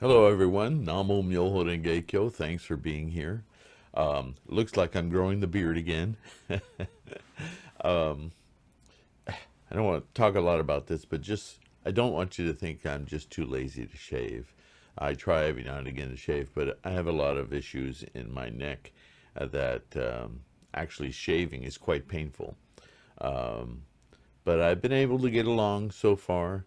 Hello everyone, Namo Myoho Renge Kyo, thanks for being here. Looks like I'm growing the beard again. um, I don't want to talk a lot about this, but I don't want you to think I'm just too lazy to shave. I try every now and again to shave, but I have a lot of issues in my neck that actually shaving is quite painful. Um, but I've been able to get along so far.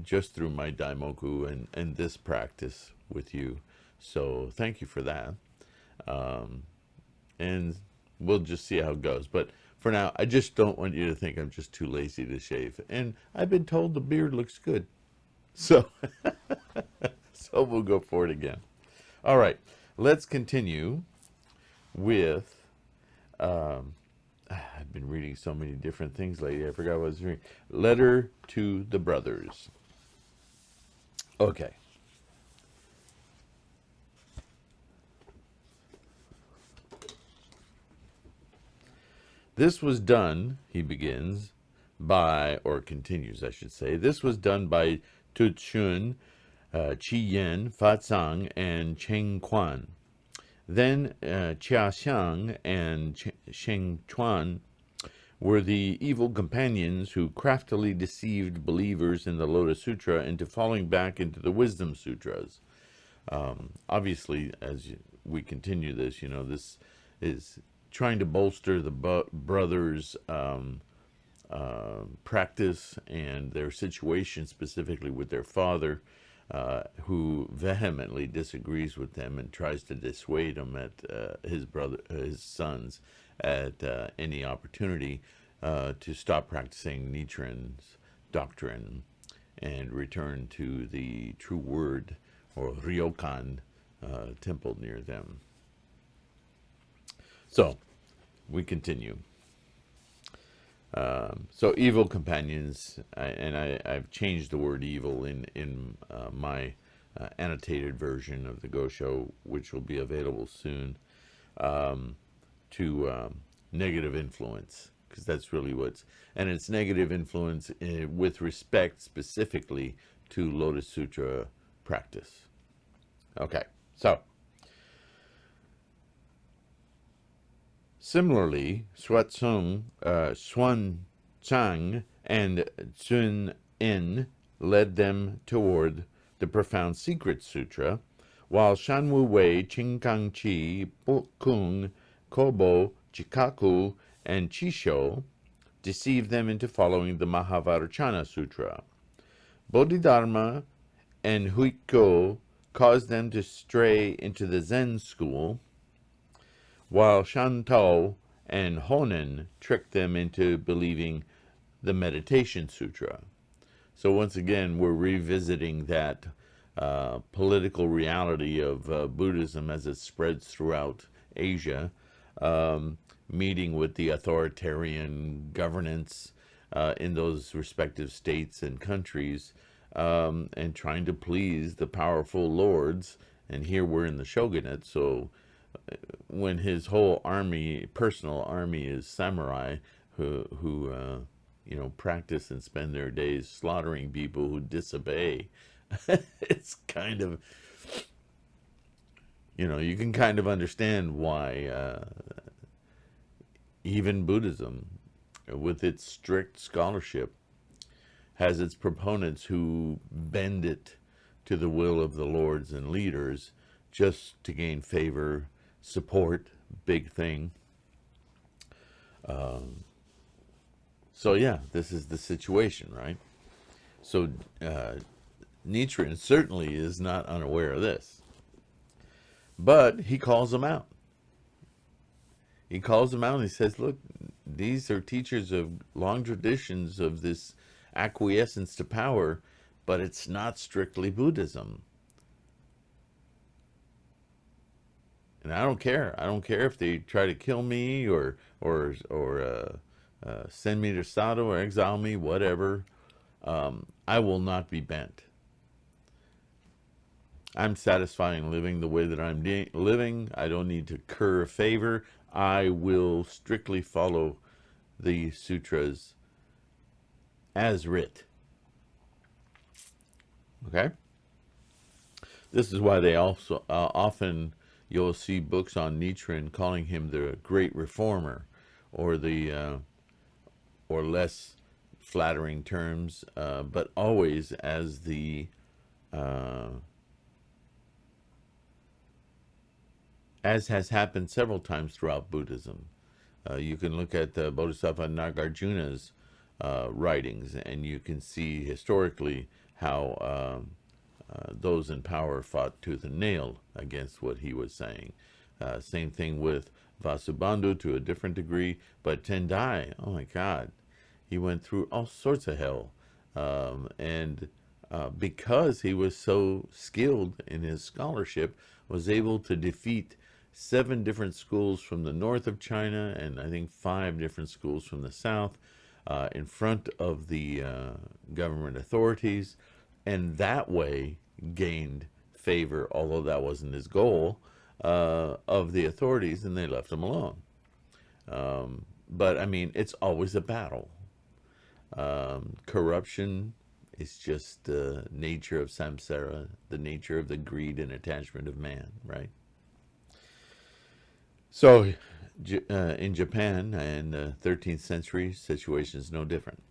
Just through my daimoku and this practice with you. So thank you for that. And we'll just see how it goes. But for now, I just don't want you to think I'm just too lazy to shave. And I've been told the beard looks good. So, so we'll go for it again. All right, let's continue with... I've been reading so many different things lately. I forgot what I was reading. Letter to the Brothers. Okay. This was done, he begins, by, or continues, I should say. This was done by Tu Chun, Qi Yan, Fa Zhang, and Cheng Quan. Then Chia Xiang and Sheng Chuan were the evil companions who craftily deceived believers in the Lotus Sutra into falling back into the Wisdom Sutras. Obviously, as we continue this, this is trying to bolster the brothers' practice and their situation, specifically with their father, who vehemently disagrees with them and tries to dissuade him at his sons at any opportunity to stop practicing Nichiren's doctrine and return to the true word or Ryokan temple near them. So we continue. So evil companions, I've changed the word evil in my annotated version of the Gosho, which will be available soon, to negative influence, because that's really and it's negative influence with respect specifically to Lotus Sutra practice. Okay, so similarly, Xuan Chang and Zun En led them toward the Profound Secret Sutra, while Shanwu Wei, Qinggang Qi, Kung, Kobo, Chikaku, and Chisho deceived them into following the Mahavarachana Sutra. Bodhidharma and Huiko caused them to stray into the Zen school, while Shantao and Honen tricked them into believing the Meditation Sutra. So once again, we're revisiting that political reality of Buddhism as it spreads throughout Asia, meeting with the authoritarian governance in those respective states and countries, and trying to please the powerful lords. And here we're in the shogunate, so when his whole personal army is samurai who practice and spend their days slaughtering people who disobey, it's kind of, you can kind of understand why even Buddhism, with its strict scholarship, has its proponents who bend it to the will of the lords and leaders just to gain favor, support, big thing. So yeah, this is the situation, right? So Nichiren certainly is not unaware of this, but he calls them out. He calls them out and he says, look, these are teachers of long traditions of this acquiescence to power, but it's not strictly Buddhism. And I don't care. I don't care if they try to kill me or send me to Sado or exile me, whatever. I will not be bent. I'm satisfied in living the way that I'm living. I don't need to curry favor. I will strictly follow the sutras as writ. Okay? This is why they also often you'll see books on Nichiren calling him the great reformer, or the or less flattering terms, but always as the as has happened several times throughout Buddhism. You can look at Bodhisattva Nagarjuna's writings, and you can see historically how those in power fought tooth and nail against what he was saying. Same thing with Vasubandhu to a different degree, but Tendai, oh my God, he went through all sorts of hell. And because he was so skilled in his scholarship, was able to defeat 7 different schools from the north of China, and I think 5 different schools from the south, in front of the government authorities, and that way gained favor, although that wasn't his goal, of the authorities, and they left him alone. But I mean, it's always a battle. Corruption is just the nature of samsara, the nature of the greed and attachment of man, right? So, in Japan in the 13th century, situation is no different.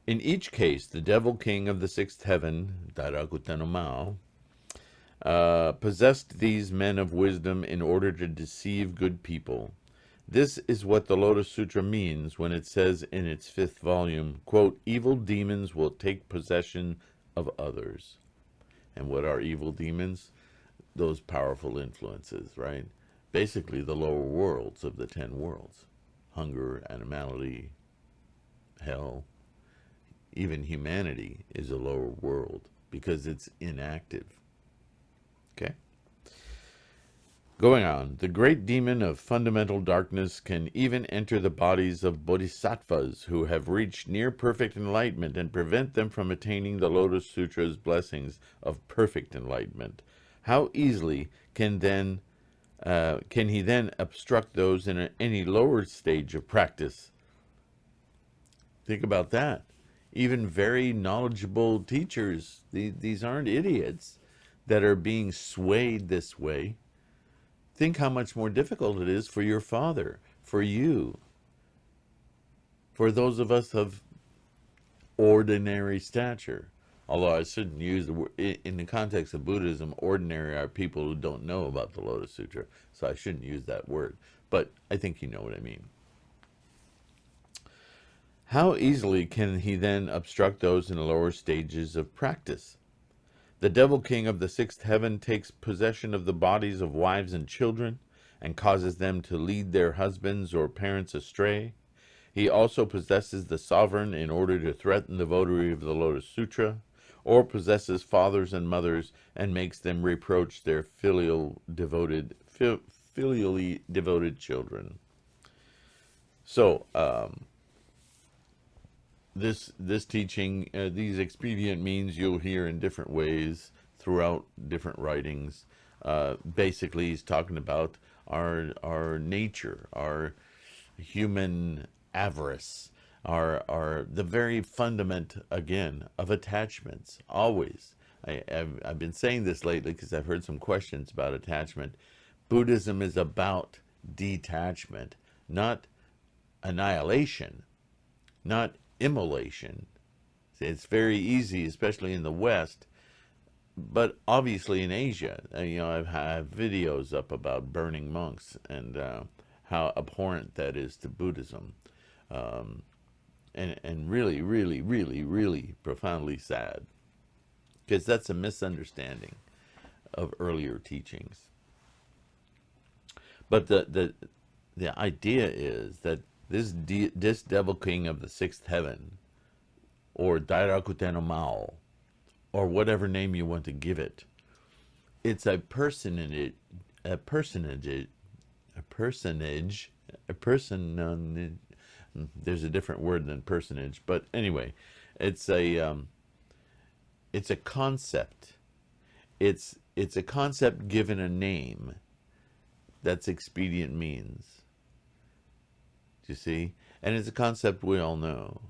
In each case, the devil king of the sixth heaven, Dairakuta no Mao, possessed these men of wisdom in order to deceive good people. This is what the Lotus Sutra means when it says in its 5th volume, quote, evil demons will take possession of others. And what are evil demons? Those powerful influences, right? Basically the lower worlds of the 10 worlds. Hunger, animality, hell. Even humanity is a lower world because it's inactive. Okay? Going on, the great demon of fundamental darkness can even enter the bodies of bodhisattvas who have reached near perfect enlightenment and prevent them from attaining the Lotus Sutra's blessings of perfect enlightenment. How easily can he then obstruct those in any lower stage of practice? Think about that. Even very knowledgeable teachers, these aren't idiots that are being swayed this way. Think how much more difficult it is for your father, for you, for those of us of ordinary stature. Although I shouldn't use the word, in the context of Buddhism, ordinary are people who don't know about the Lotus Sutra, so I shouldn't use that word. But I think you know what I mean. How easily can he then obstruct those in the lower stages of practice? The devil king of the 6th heaven takes possession of the bodies of wives and children and causes them to lead their husbands or parents astray. He also possesses the sovereign in order to threaten the votary of the Lotus Sutra, or possesses fathers and mothers and makes them reproach their filially devoted children. So, this teaching, these expedient means you'll hear in different ways throughout different writings. Basically, he's talking about our nature, our human avarice, the very fundament again of attachments. Always, I've been saying this lately because I've heard some questions about attachment. Buddhism is about detachment, not annihilation, not immolation. It's very easy, especially in the West, but obviously in Asia. I have videos up about burning monks and how abhorrent that is to Buddhism, and really, really, really, really profoundly sad, because that's a misunderstanding of earlier teachings. But the idea is that this devil king of the 6th heaven, or Dairakuta no Mao, or whatever name you want to give it, it's a personage. There's a different word than personage, but anyway, it's It's a concept. It's a concept given a name. That's expedient means. Do you see? And it's a concept we all know.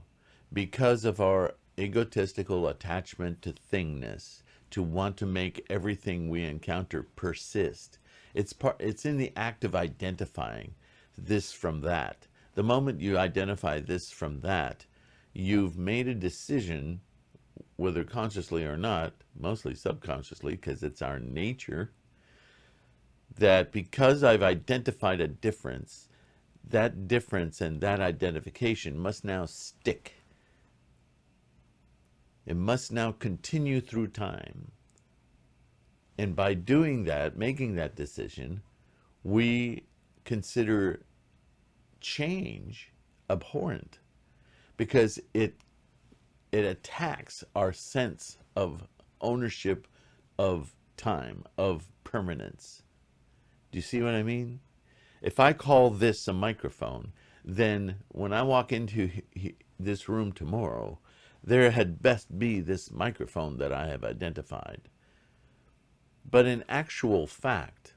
Because of our egotistical attachment to thingness, to want to make everything we encounter persist. It's in the act of identifying this from that. The moment you identify this from that, you've made a decision, whether consciously or not, mostly subconsciously because it's our nature, that because I've identified a difference, that difference and that identification must now stick. It must now continue through time. And by doing that, making that decision, we consider change abhorrent because it attacks our sense of ownership of time, of permanence. Do you see what I mean? If I call this a microphone, then when I walk into this room tomorrow, there had best be this microphone that I have identified. But in actual fact,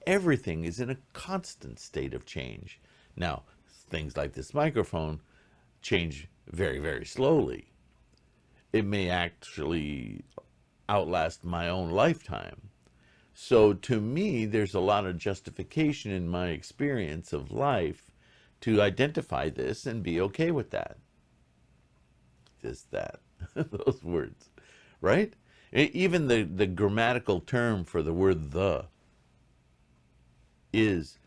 everything is in a constant state of change. Now, things like this microphone change very, very slowly. It may actually outlast my own lifetime. So to me, there's a lot of justification in my experience of life to identify this and be okay with that. Just that, those words, right? Even the grammatical term for the word the is,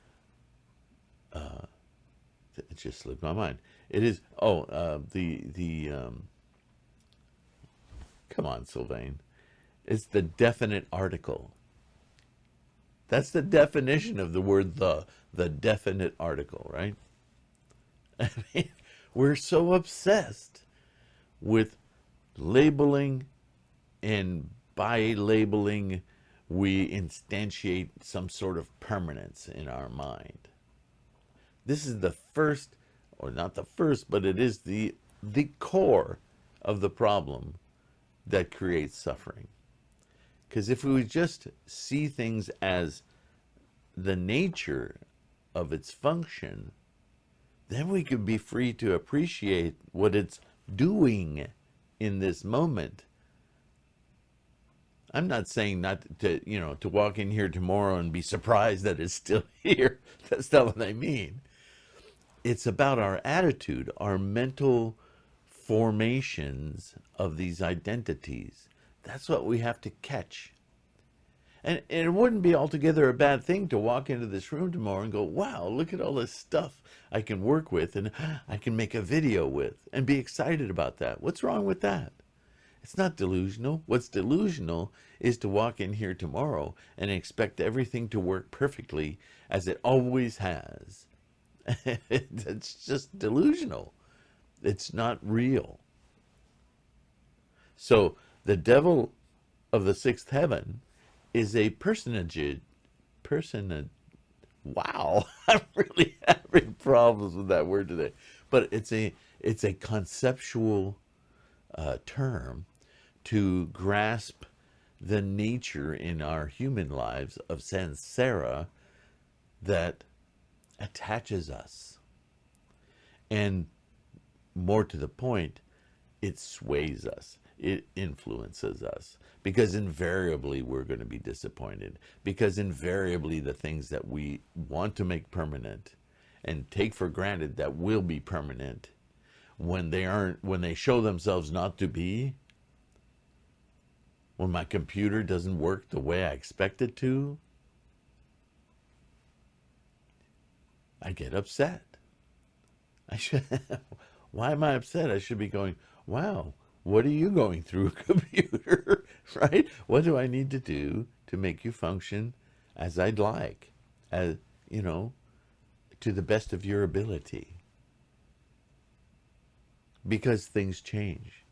it just slipped my mind. It is, come on, Sylvain. It's the definite article. That's the definition of the word the definite article, right? I mean, we're so obsessed with labeling, and by labeling, we instantiate some sort of permanence in our mind. This is the first, or not the first, but it is the core of the problem that creates suffering. Because if we just see things as the nature of its function, then we could be free to appreciate what it's doing in this moment. I'm not saying not to, to walk in here tomorrow and be surprised that it's still here. That's not what I mean. It's about our attitude, our mental formations of these identities. That's what we have to catch. And it wouldn't be altogether a bad thing to walk into this room tomorrow and go, wow, look at all this stuff I can work with and I can make a video with, and be excited about that. What's wrong with that? It's not delusional. What's delusional is to walk in here tomorrow and expect everything to work perfectly as it always has. It's just delusional. It's not real. So the devil of the sixth heaven is a personage. Wow, I'm really having problems with that word today. But it's a conceptual term to grasp the nature in our human lives of samsara that attaches us. And more to the point, it sways us. It influences us, because invariably we're going to be disappointed, because invariably the things that we want to make permanent and take for granted that will be permanent, when they show themselves not to be, when my computer doesn't work the way I expect it to, I get upset. Why am I upset? I should be going, wow, what are you going through, computer? Right? What do I need to do to make you function as I'd like, as to the best of your ability? Because things change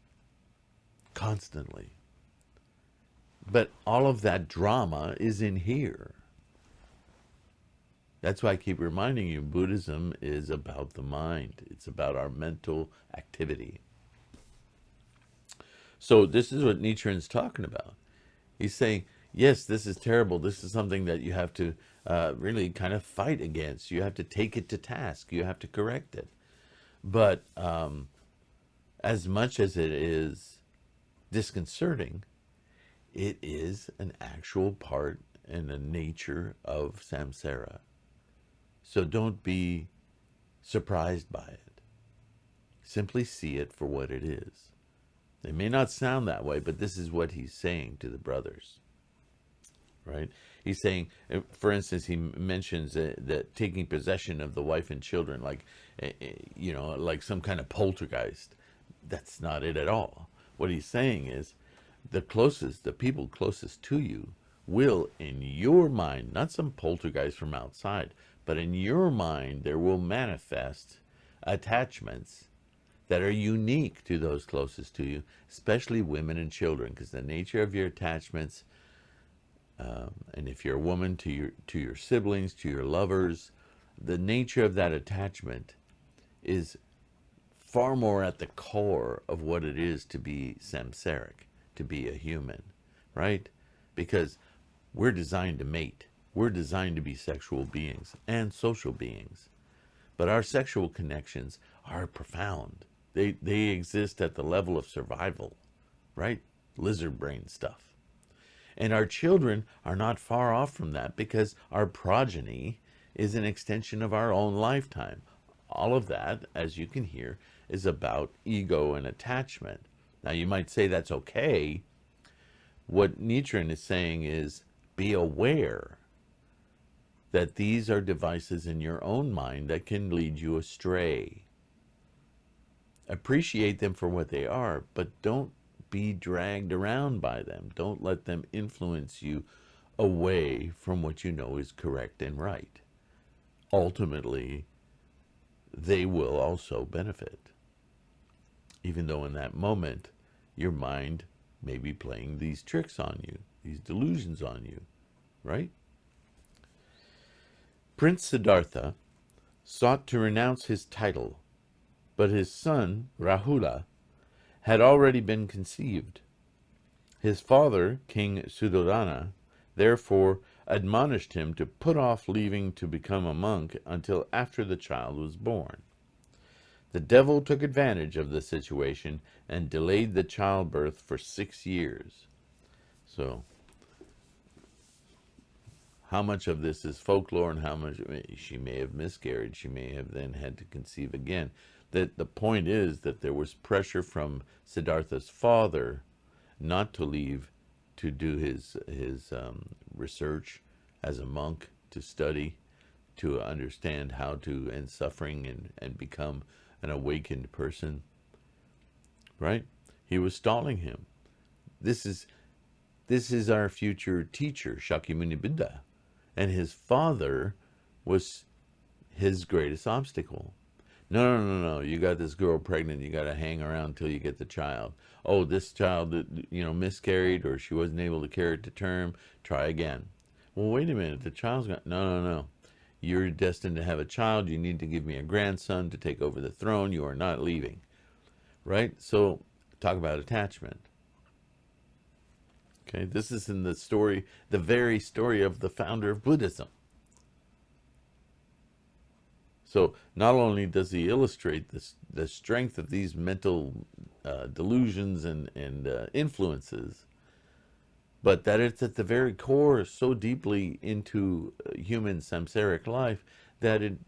constantly. But all of that drama is in here. That's why I keep reminding you, Buddhism is about the mind. It's about our mental activity. So this is what Nichiren's talking about. He's saying, yes, this is terrible. This is something that you have to really kind of fight against. You have to take it to task. You have to correct it. But as much as it is disconcerting, it is an actual part and a nature of samsara. So don't be surprised by it. Simply see it for what it is. It may not sound that way, but this is what he's saying to the brothers, right? He's saying, for instance, he mentions that taking possession of the wife and children, like, like some kind of poltergeist. That's not it at all. What he's saying is, the people closest to you will, in your mind, not some poltergeist from outside, but in your mind, there will manifest attachments that are unique to those closest to you, especially women and children, because the nature of your attachments, and if you're a woman, to your siblings, to your lovers, the nature of that attachment is far more at the core of what it is to be samsaric, to be a human, right? Because we're designed to mate. We're designed to be sexual beings and social beings. But our sexual connections are profound. They exist at the level of survival, right? Lizard brain stuff. And our children are not far off from that, because our progeny is an extension of our own lifetime. All of that, as you can hear, is about ego and attachment. Now, you might say that's okay. What Nichiren is saying is, be aware that these are devices in your own mind that can lead you astray. Appreciate them for what they are, but don't be dragged around by them. Don't let them influence you away from what you know is correct and right. Ultimately, they will also benefit, even though in that moment your mind may be playing these tricks on you, these delusions on you, right? Prince Siddhartha sought to renounce his title, but his son, Rahula, had already been conceived. His father, King Suddhodana, therefore admonished him to put off leaving to become a monk until after the child was born. The devil took advantage of the situation and delayed the childbirth for 6 years. So, how much of this is folklore and how much she may have miscarried, she may have then had to conceive again. The point is that there was pressure from Siddhartha's father not to leave to do his research as a monk, to study, to understand how to end suffering and become an awakened person, right? He was stalling him. This is our future teacher, Shakyamuni Buddha, and his father was his greatest obstacle. No, you got this girl pregnant, you got to hang around till you get the child. Oh, this child, miscarried, or she wasn't able to carry it to term, try again. Well, wait a minute, the child's got, no. You're destined to have a child, you need to give me a grandson to take over the throne, you are not leaving. Right? So, talk about attachment. Okay, this is in the story, the very story of the founder of Buddhism. So not only does he illustrate the strength of these mental delusions and influences, but that it's at the very core, so deeply into human samsaric life that it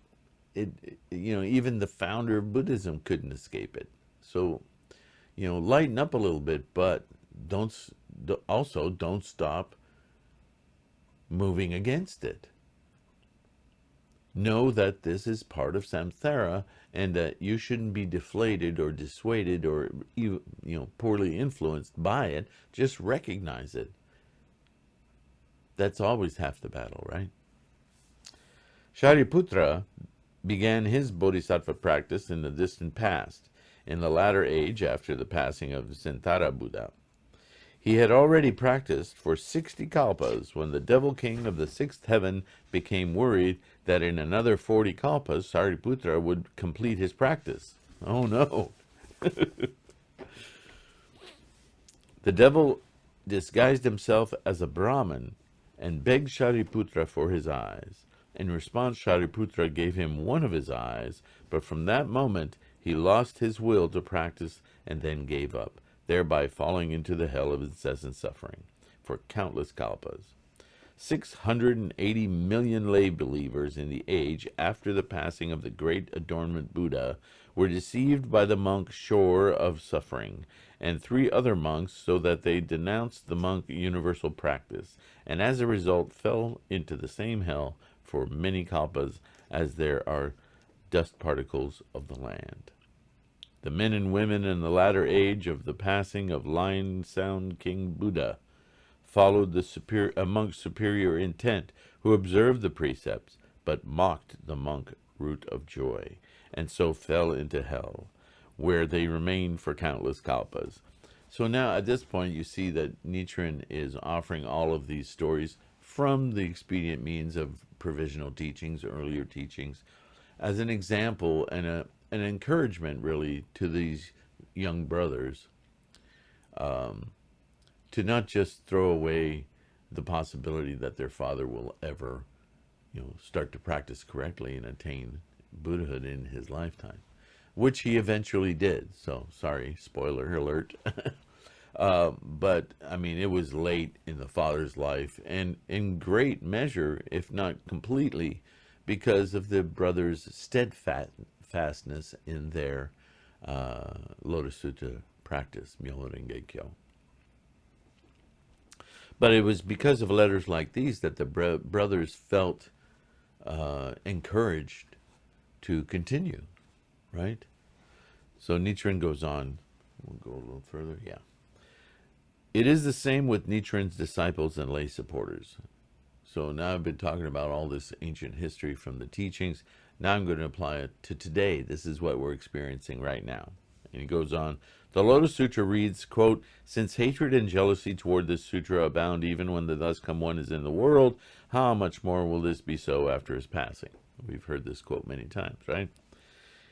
even the founder of Buddhism couldn't escape it. So lighten up a little bit, but don't stop moving against it. Know that this is part of samsara, and that you shouldn't be deflated or dissuaded or poorly influenced by it. Just recognize it. That's always half the battle, right? Shariputra began his bodhisattva practice in the distant past, in the latter age after the passing of Sentara Buddha. He had already practiced for 60 kalpas when the devil king of the sixth heaven became worried that in another 40 kalpas, Sariputra would complete his practice. Oh no! The devil disguised himself as a Brahmin and begged Shariputra for his eyes. In response, Shariputra gave him one of his eyes, but from that moment he lost his will to practice and then gave up, thereby falling into the hell of incessant suffering for countless kalpas. 680 million lay believers in the age after the passing of the great adornment Buddha were deceived by the monk Shore of Suffering and 3 other monks, so that they denounced the monk universal practice, and as a result fell into the same hell for many kalpas as there are dust particles of the land. The men and women in the latter age of the passing of Lion Sound King Buddha followed a monk's superior intent, who observed the precepts, but mocked the monk Root of Joy, and so fell into hell, where they remained for countless kalpas. So now at this point you see that Nichiren is offering all of these stories from the expedient means of provisional teachings, earlier teachings, as an example and an encouragement really to these young brothers, to not just throw away the possibility that their father will ever, start to practice correctly and attain Buddhahood in his lifetime, which he eventually did. So, sorry, spoiler alert. But, I mean, it was late in the father's life, and in great measure, if not completely, because of the brothers' steadfastness in their Lotus Sutta practice, Myoho Renge Kyo. But it was because of letters like these that the brothers felt encouraged to continue, right? So Nichiren goes on. We'll go a little further. Yeah. It is the same with Nichiren's disciples and lay supporters. So now I've been talking about all this ancient history from the teachings. Now I'm going to apply it to today. This is what we're experiencing right now. And he goes on, the Lotus Sutra reads, quote, since hatred and jealousy toward this sutra abound even when the thus come one is in the world, how much more will this be so after his passing? We've heard this quote many times, right?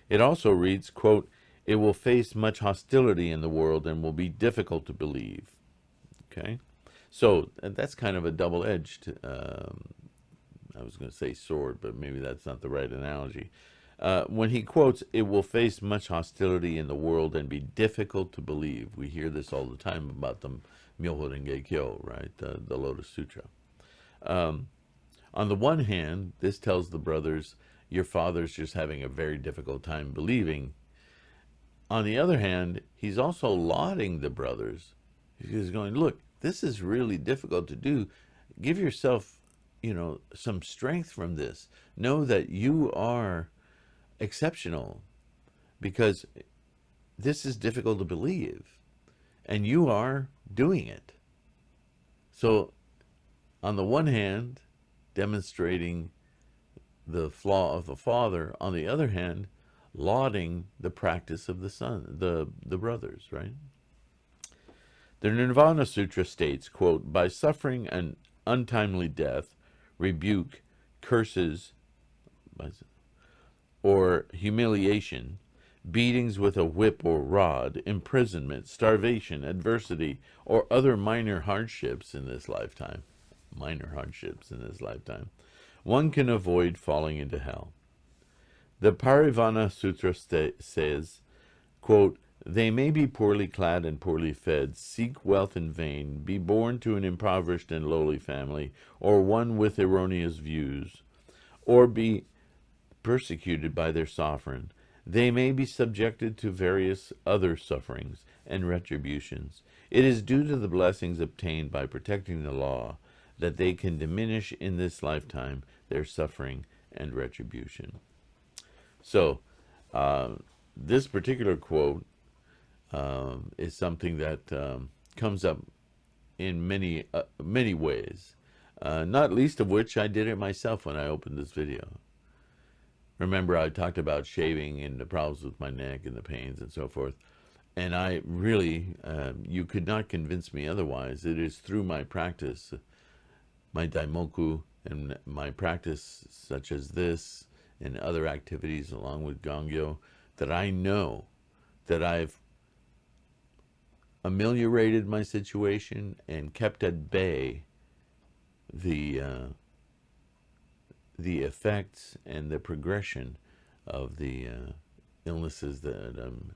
It also reads, quote, it will face much hostility in the world and will be difficult to believe. Okay? So that's kind of a double-edged, I was going to say sword, but maybe that's not the right analogy. When he quotes, it will face much hostility in the world and be difficult to believe. We hear this all the time about the Myoho Renge Kyo, right? The Lotus Sutra. On the one hand, this tells the brothers, your father's just having a very difficult time believing. On the other hand, he's also lauding the brothers. He's going, look, this is really difficult to do. Give yourself, some strength from this. Know that you are exceptional, because this is difficult to believe and you are doing it. So on the one hand, demonstrating the flaw of the father, on the other hand, lauding the practice of the son, the brothers, right? The Nirvana Sutra states, quote, by suffering an untimely death, rebuke, curses, or humiliation, beatings with a whip or rod, imprisonment, starvation, adversity, or other minor hardships in this lifetime, one can avoid falling into hell. The Parivana Sutra says, quote, they may be poorly clad and poorly fed, seek wealth in vain, be born to an impoverished and lowly family, or one with erroneous views, or be persecuted by their sovereign. They may be subjected to various other sufferings and retributions. It is due to the blessings obtained by protecting the law that they can diminish in this lifetime their suffering and retribution. So, this particular quote is something that comes up in many ways, not least of which I did it myself when I opened this video. Remember, I talked about shaving and the problems with my neck and the pains and so forth. And I really, you could not convince me otherwise. It is through my practice, my daimoku, and my practice such as this and other activities along with Gongyo, that I know that I've ameliorated my situation and kept at bay the effects and the progression of the illnesses that I'm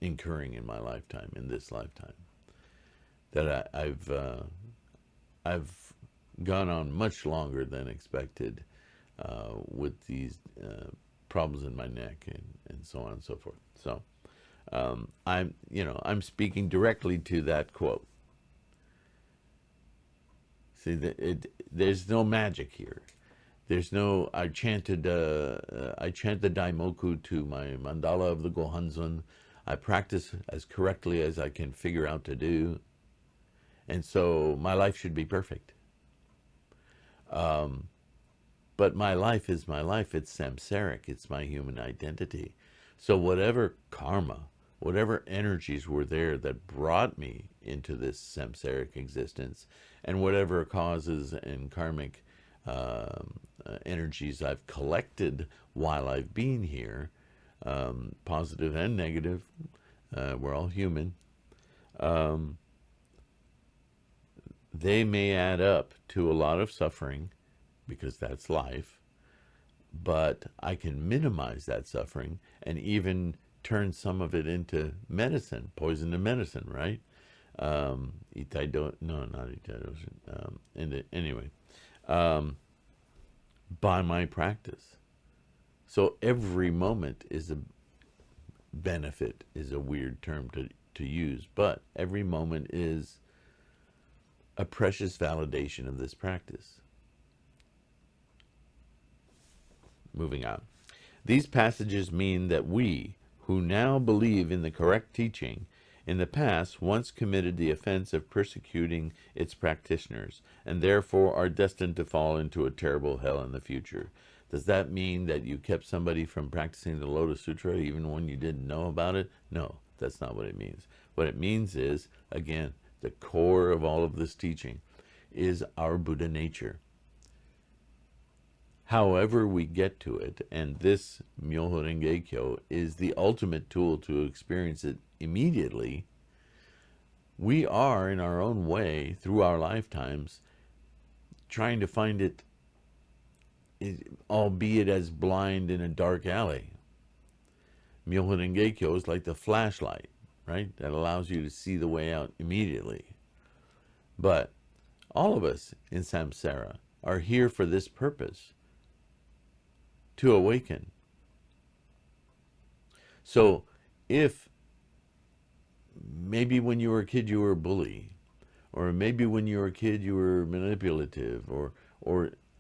incurring in my lifetime, in this lifetime. That I've gone on much longer than expected with these problems in my neck and so on and so forth. So I'm speaking directly to that quote. See, there's no magic here. There's no. I chant the Daimoku to my mandala of the Gohanzon. I practice as correctly as I can figure out to do, and so my life should be perfect. But my life is my life. It's samsaric. It's my human identity. So whatever karma, whatever energies were there that brought me into this samsaric existence, and whatever causes and karmic energies I've collected while I've been here, positive and negative, we're all human, they may add up to a lot of suffering, because that's life, but I can minimize that suffering and even turn some of it into medicine, poison to medicine, right? Anyway, by my practice. So every moment is a benefit, is a weird term to use, but every moment is a precious validation of this practice. Moving on. These passages mean that we, who now believe in the correct teaching, in the past once committed the offense of persecuting its practitioners, and therefore are destined to fall into a terrible hell in the future. Does that mean that you kept somebody from practicing the Lotus Sutra even when you didn't know about it? No, that's not what it means. What it means is, again, the core of all of this teaching is our Buddha nature. However we get to it, and this Myoho Renge Kyo is the ultimate tool to experience it immediately, we are, in our own way, through our lifetimes, trying to find it, albeit as blind in a dark alley. Myoho Renge Kyo is like the flashlight, right? That allows you to see the way out immediately. But all of us in samsara are here for this purpose, to awaken. So if maybe when you were a kid you were a bully, or maybe when you were a kid you were manipulative, or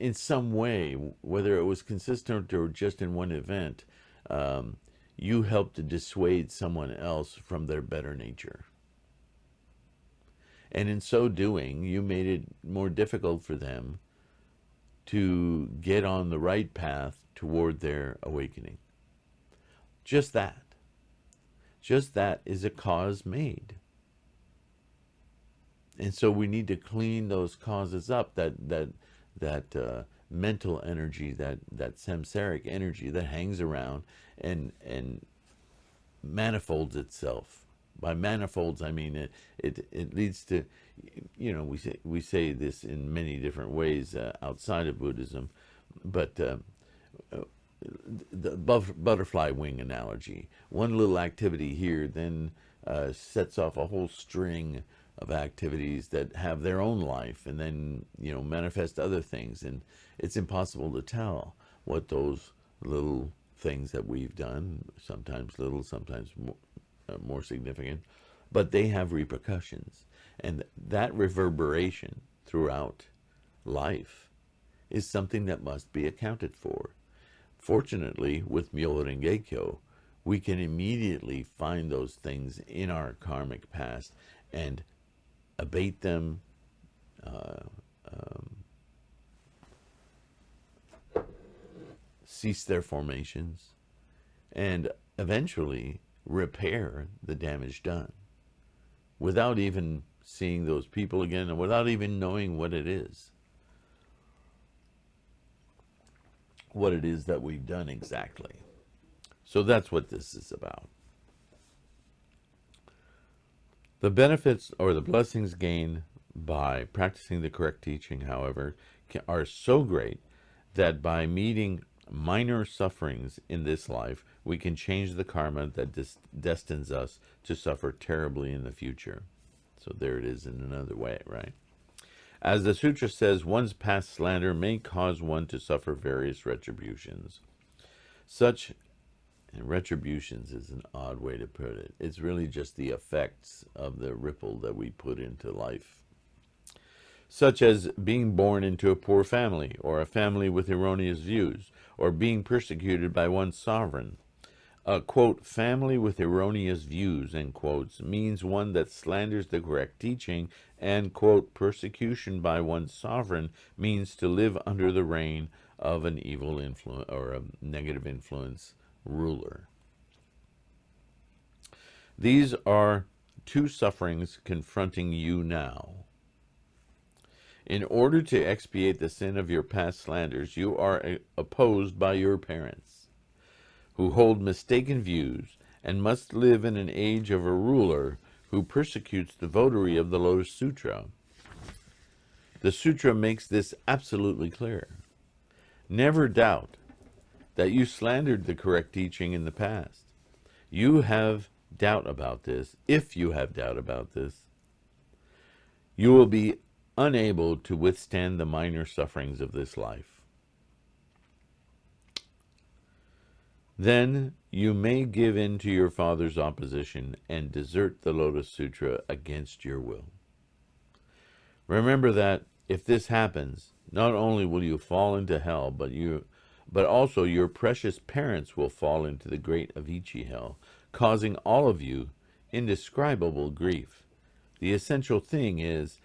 in some way, whether it was consistent or just in one event, you helped to dissuade someone else from their better nature. And in so doing, you made it more difficult for them to get on the right path toward their awakening. Just that is a cause made. And so we need to clean those causes up, that mental energy, that samsaric energy that hangs around and manifolds itself. By manifolds, I mean it leads to, we say this in many different ways outside of Buddhism, but the butterfly wing analogy. One little activity here then sets off a whole string of activities that have their own life and then, manifest other things. And it's impossible to tell what those little things that we've done, sometimes little, sometimes more significant, but they have repercussions. And that reverberation throughout life is something that must be accounted for. Fortunately, with Myoho Renge Kyo, we can immediately find those things in our karmic past and abate them, cease their formations, and eventually repair the damage done without even seeing those people again and without even knowing what it is that we've done exactly. So that's what this is about. The benefits or the blessings gained by practicing the correct teaching, however, are so great that by meeting minor sufferings in this life, we can change the karma that destines us to suffer terribly in the future. So there it is in another way, right? As the sutra says, one's past slander may cause one to suffer various retributions. Such retributions is an odd way to put it. It's really just the effects of the ripple that we put into life, such as being born into a poor family, or a family with erroneous views, or being persecuted by one's sovereign. A, quote, family with erroneous views, end quotes, means one that slanders the correct teaching, and, quote, persecution by one's sovereign means to live under the reign of an evil influence or a negative influence ruler. These are two sufferings confronting you now. In order to expiate the sin of your past slanders, you are opposed by your parents, who hold mistaken views and must live in an age of a ruler who persecutes the votary of the Lotus Sutra. The sutra makes this absolutely clear. Never doubt that you slandered the correct teaching in the past. You have doubt about this. If you have doubt about this, you will be unable to withstand the minor sufferings of this life. Then you may give in to your father's opposition and desert the Lotus Sutra against your will. Remember that if this happens, not only will you fall into hell, but also your precious parents will fall into the great Avicii hell, causing all of you indescribable grief. The essential thing is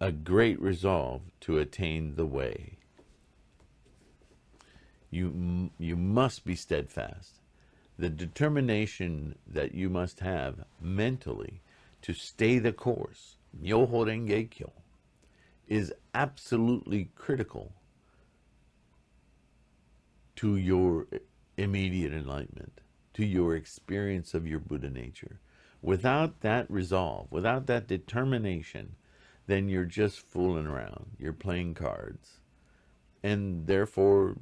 a great resolve to attain the way. You must be steadfast. The determination that you must have mentally to stay the course, Myoho Renge Kyo, is absolutely critical to your immediate enlightenment, to your experience of your Buddha nature. Without that resolve, without that determination, then you're just fooling around. You're playing cards. And therefore,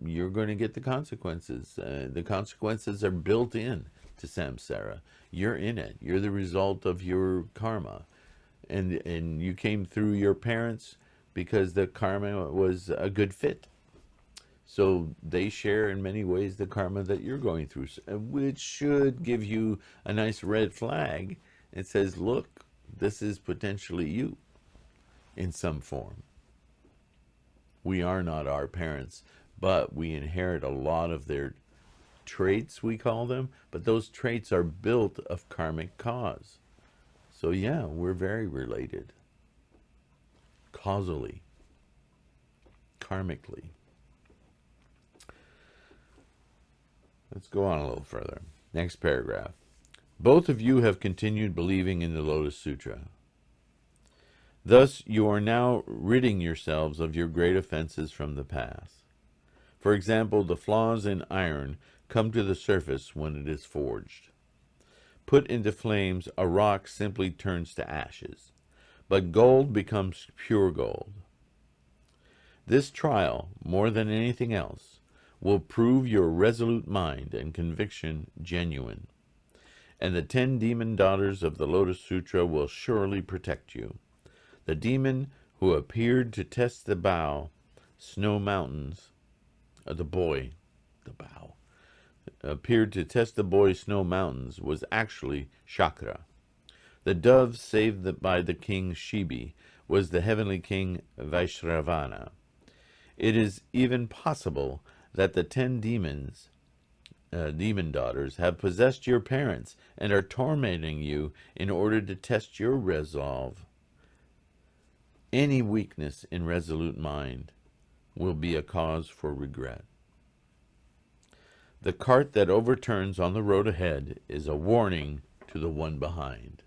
you're going to get the consequences. The consequences are built in to samsara. You're in it. You're the result of your karma. And you came through your parents because the karma was a good fit. So they share in many ways the karma that you're going through, which should give you a nice red flag. It says, look, this is potentially you in some form. We are not our parents, but we inherit a lot of their traits, we call them, but those traits are built of karmic cause. So yeah, we're very related. Causally. Karmically. Let's go on a little further. Next paragraph. Both of you have continued believing in the Lotus Sutra. Thus, you are now ridding yourselves of your great offenses from the past. For example, the flaws in iron come to the surface when it is forged. Put into flames, a rock simply turns to ashes, but gold becomes pure gold. This trial, more than anything else, will prove your resolute mind and conviction genuine, and the 10 demon daughters of the Lotus Sutra will surely protect you. The demon who appeared to test the bow, snow mountains, appeared to test the boy snow mountains was actually Chakra. The dove saved by the king Shibi was the heavenly king Vaishravana. It is even possible that the 10 demon daughters have possessed your parents and are tormenting you in order to test your resolve. Any weakness in resolute mind will be a cause for regret. The cart that overturns on the road ahead is a warning to the one behind.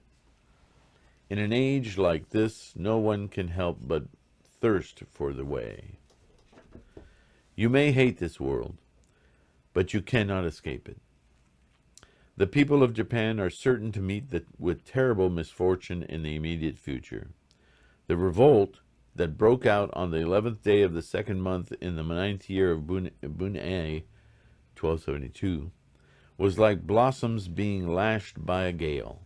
In an age like this, no one can help but thirst for the way. You may hate this world, but you cannot escape it. The people of Japan are certain to meet with terrible misfortune in the immediate future. The revolt that broke out on the 11th day of the second month in the 9th year of Bunei, 1272, was like blossoms being lashed by a gale,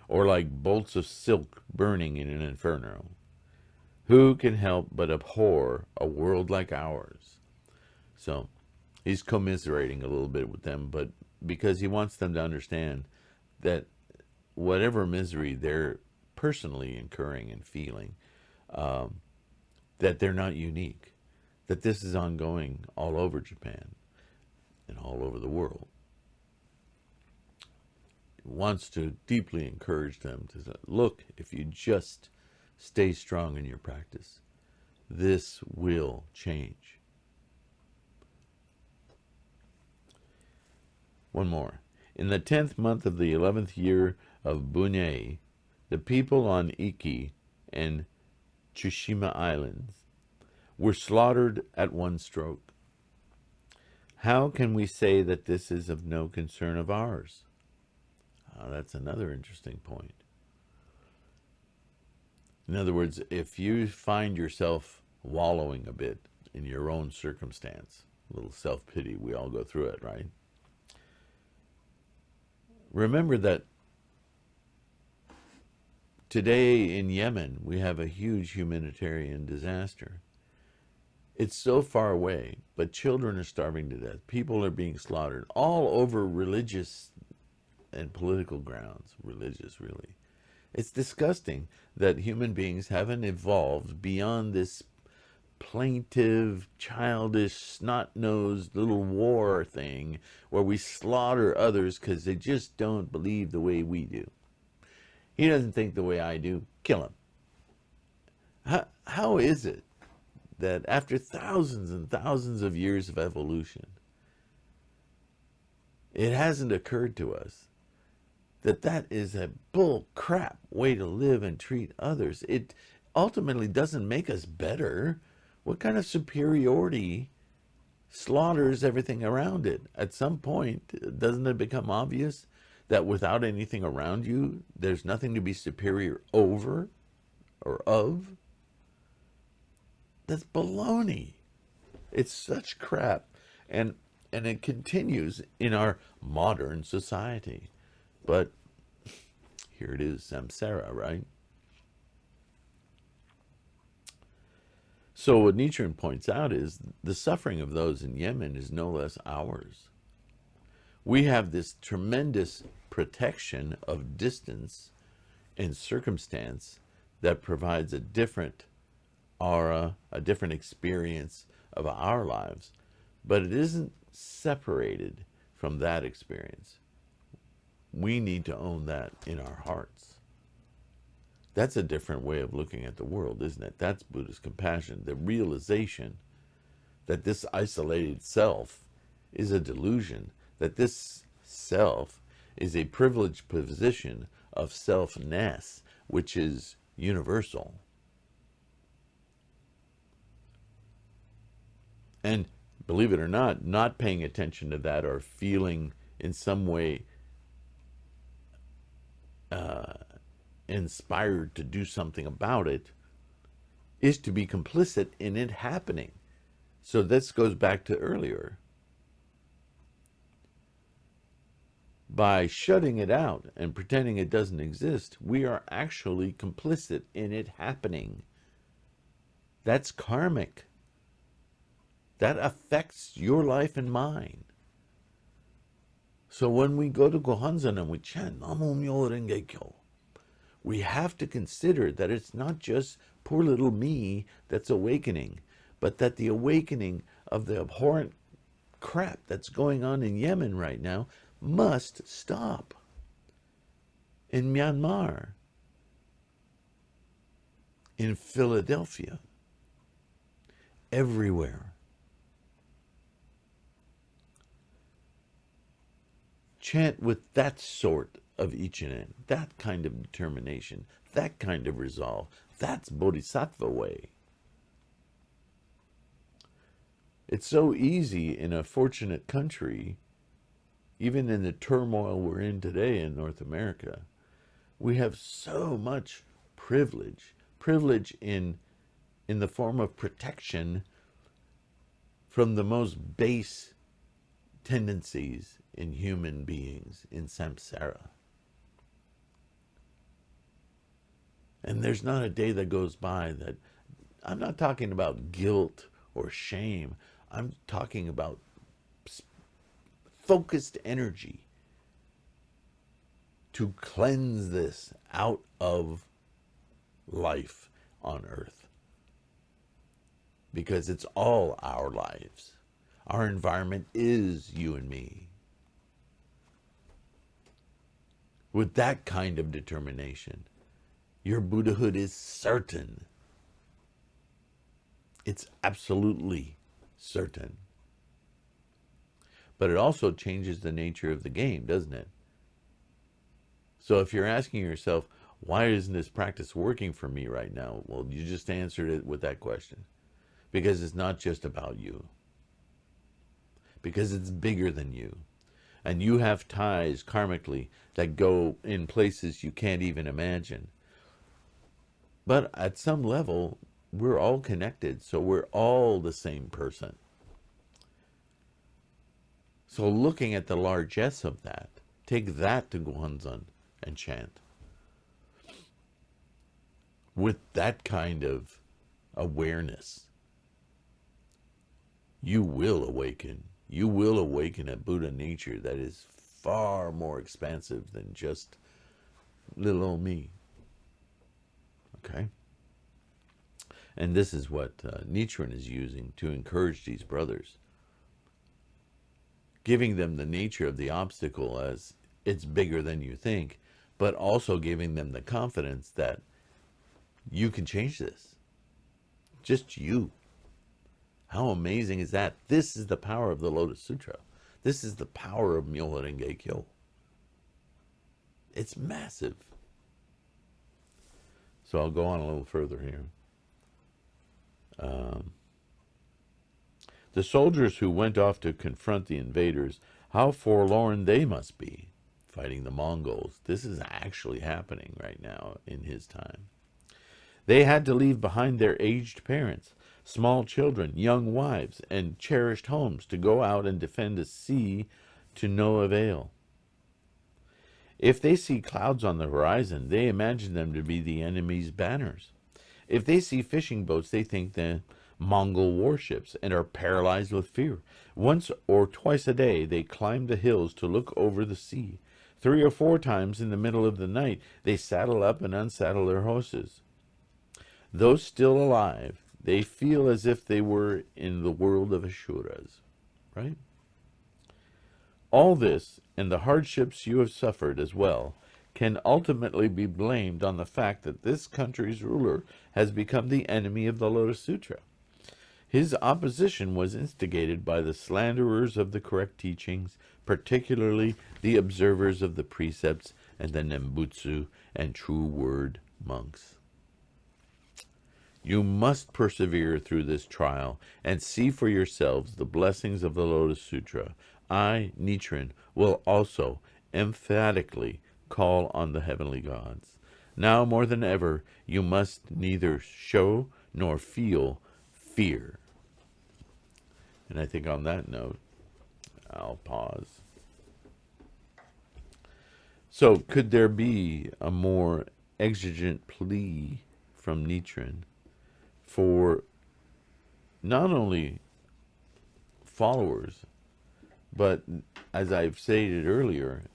or like bolts of silk burning in an inferno. Who can help but abhor a world like ours? So he's commiserating a little bit with them, but because he wants them to understand that whatever misery they're personally incurring and feeling, that they're not unique, that this is ongoing all over Japan and all over the world. He wants to deeply encourage them to say, look, if you just stay strong in your practice, this will change. One more. In the 10th month of the 11th year of Bunei, the people on Iki and Tsushima Islands were slaughtered at one stroke. How can we say that this is of no concern of ours? That's another interesting point. In other words, if you find yourself wallowing a bit in your own circumstance, a little self-pity, we all go through it, right? Remember that today in Yemen, we have a huge humanitarian disaster. It's so far away, but children are starving to death. People are being slaughtered all over religious and political grounds. Religious, really. It's disgusting that human beings haven't evolved beyond this plaintive, childish, snot-nosed little war thing where we slaughter others because they just don't believe the way we do. He doesn't think the way I do. Kill him. How is it that after thousands and thousands of years of evolution, it hasn't occurred to us that that is a bull crap way to live and treat others? It ultimately doesn't make us better. What kind of superiority slaughters everything around it? At some point, doesn't it become obvious that without anything around you, there's nothing to be superior over or of? That's baloney. It's such crap. And it continues in our modern society. But here it is, samsara, right? So what Nichiren points out is the suffering of those in Yemen is no less ours. We have this tremendous protection of distance and circumstance that provides a different aura, a different experience of our lives, but it isn't separated from that experience. We need to own that in our hearts. That's a different way of looking at the world, isn't it? That's Buddhist compassion, the realization that this isolated self is a delusion, that this self is a privileged position of selfness, which is universal. And believe it or not paying attention to that or feeling in some way inspired to do something about it is to be complicit in it happening. So this goes back to earlier. By shutting it out and pretending it doesn't exist, we are actually complicit in it happening. That's karmic. That affects your life and mine. So when we go to Gohanzan and we chant Namo Myo Renge Kyo, we have to consider that it's not just poor little me that's awakening, but that the awakening of the abhorrent crap that's going on in Yemen right now must stop. In Myanmar, in Philadelphia, everywhere. Chant with that sort of ichinen, that kind of determination, that kind of resolve. That's Bodhisattva way. It's so easy in a fortunate country even in the turmoil we're in today in North America, we have so much privilege in the form of protection from the most base tendencies in human beings, in samsara. And there's not a day that goes by that, I'm not talking about guilt or shame, I'm talking about focused energy to cleanse this out of life on earth. Because it's all our lives. Our environment is you and me. With that kind of determination, your Buddhahood is certain. It's absolutely certain. But it also changes the nature of the game, doesn't it? So if you're asking yourself, why isn't this practice working for me right now? Well, you just answered it with that question. Because it's not just about you. Because it's bigger than you. And you have ties karmically that go in places you can't even imagine. But at some level, we're all connected, so we're all the same person. So looking at the largesse of that, take that to Guanzan and chant. With that kind of awareness, you will awaken. You will awaken a Buddha nature that is far more expansive than just little old me. Okay? And this is what Nichiren is using to encourage these brothers. Giving them the nature of the obstacle as it's bigger than you think, but also giving them the confidence that you can change this. Just you. How amazing is that? This is the power of the Lotus Sutra. This is the power of Myoho Renge Kyo. It's massive. So I'll go on a little further here. The soldiers who went off to confront the invaders, how forlorn they must be, fighting the Mongols. This is actually happening right now in his time. They had to leave behind their aged parents, small children, young wives, and cherished homes to go out and defend a sea to no avail. If they see clouds on the horizon, they imagine them to be the enemy's banners. If they see fishing boats, they think they're Mongol warships and are paralyzed with fear. Once or twice a day, they climb the hills to look over the sea. 3 or 4 times in the middle of the night, they saddle up and unsaddle their horses. Though still alive, they feel as if they were in the world of Asuras, right? All this, and the hardships you have suffered as well, can ultimately be blamed on the fact that this country's ruler has become the enemy of the Lotus Sutra. His opposition was instigated by the slanderers of the correct teachings, particularly the observers of the precepts and the Nembutsu and true word monks. You must persevere through this trial and see for yourselves the blessings of the Lotus Sutra. I, Nichiren, will also emphatically call on the heavenly gods. Now more than ever, you must neither show nor feel fear. And I think on that note, I'll pause. So could there be a more exigent plea from Nichiren for not only followers, but as I've stated earlier,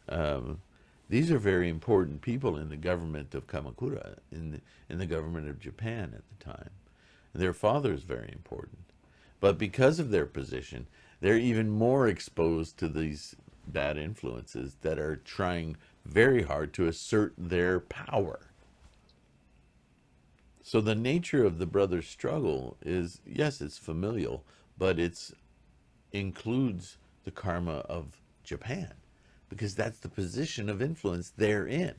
these are very important people in the government of Kamakura, in the government of Japan at the time. Their father is very important. But because of their position, they're even more exposed to these bad influences that are trying very hard to assert their power. So the nature of the brothers' struggle is, yes, it's familial, but it includes the karma of Japan, because that's the position of influence they're in,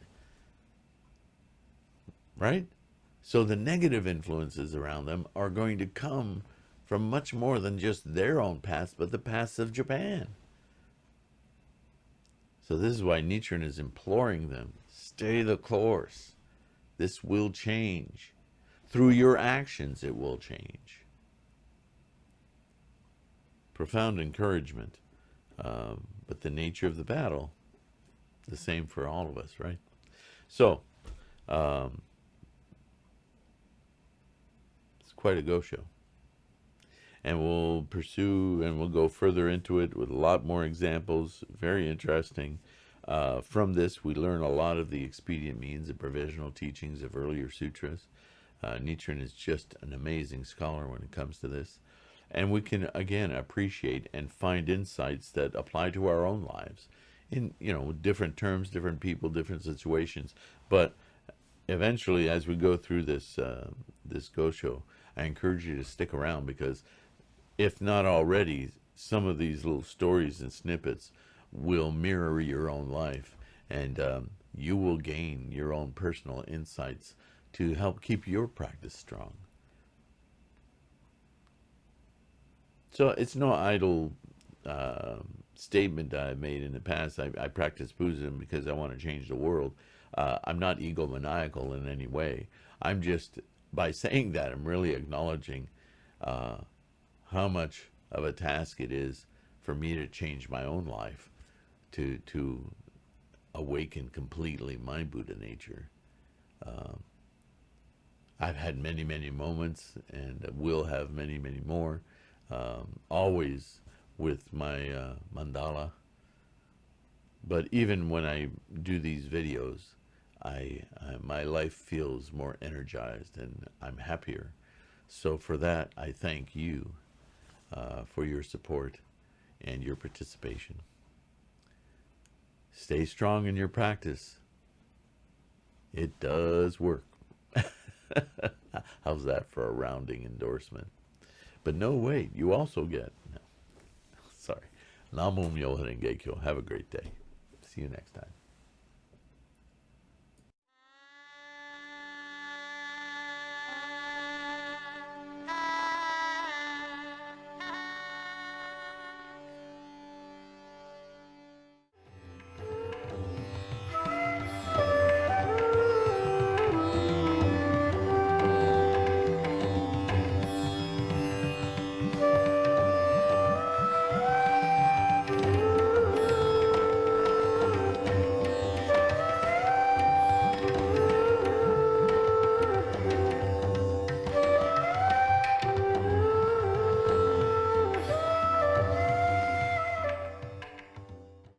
right? So the negative influences around them are going to come from much more than just their own past, but the past of Japan. So this is why Nichiren is imploring them, stay the course. This will change. Through your actions, it will change. Profound encouragement. But the nature of the battle, the same for all of us, right? So, it's quite a go show. And we'll pursue and we'll go further into it with a lot more examples. Very interesting. From this, we learn a lot of the expedient means and provisional teachings of earlier sutras. Nichiren is just an amazing scholar when it comes to this. And we can, again, appreciate and find insights that apply to our own lives in, different terms, different people, different situations. But eventually, as we go through this Gosho, I encourage you to stick around, because if not already, some of these little stories and snippets will mirror your own life, and you will gain your own personal insights to help keep your practice strong. So it's no idle statement that I've made in the past. I practice Buddhism because I want to change the world. I'm not egomaniacal in any way. I'm just, by saying that, I'm really acknowledging how much of a task it is for me to change my own life, to awaken completely my Buddha nature. I've had many, many moments, and will have many, many more, always with my mandala. But even when I do these videos, my life feels more energized and I'm happier. So for that, I thank you for your support and your participation. Stay strong in your practice. It does work. How's that for a rounding endorsement? But no, wait, you also get, no, sorry, Namum Myoho Renge Kyo. Have a great day. See you next time.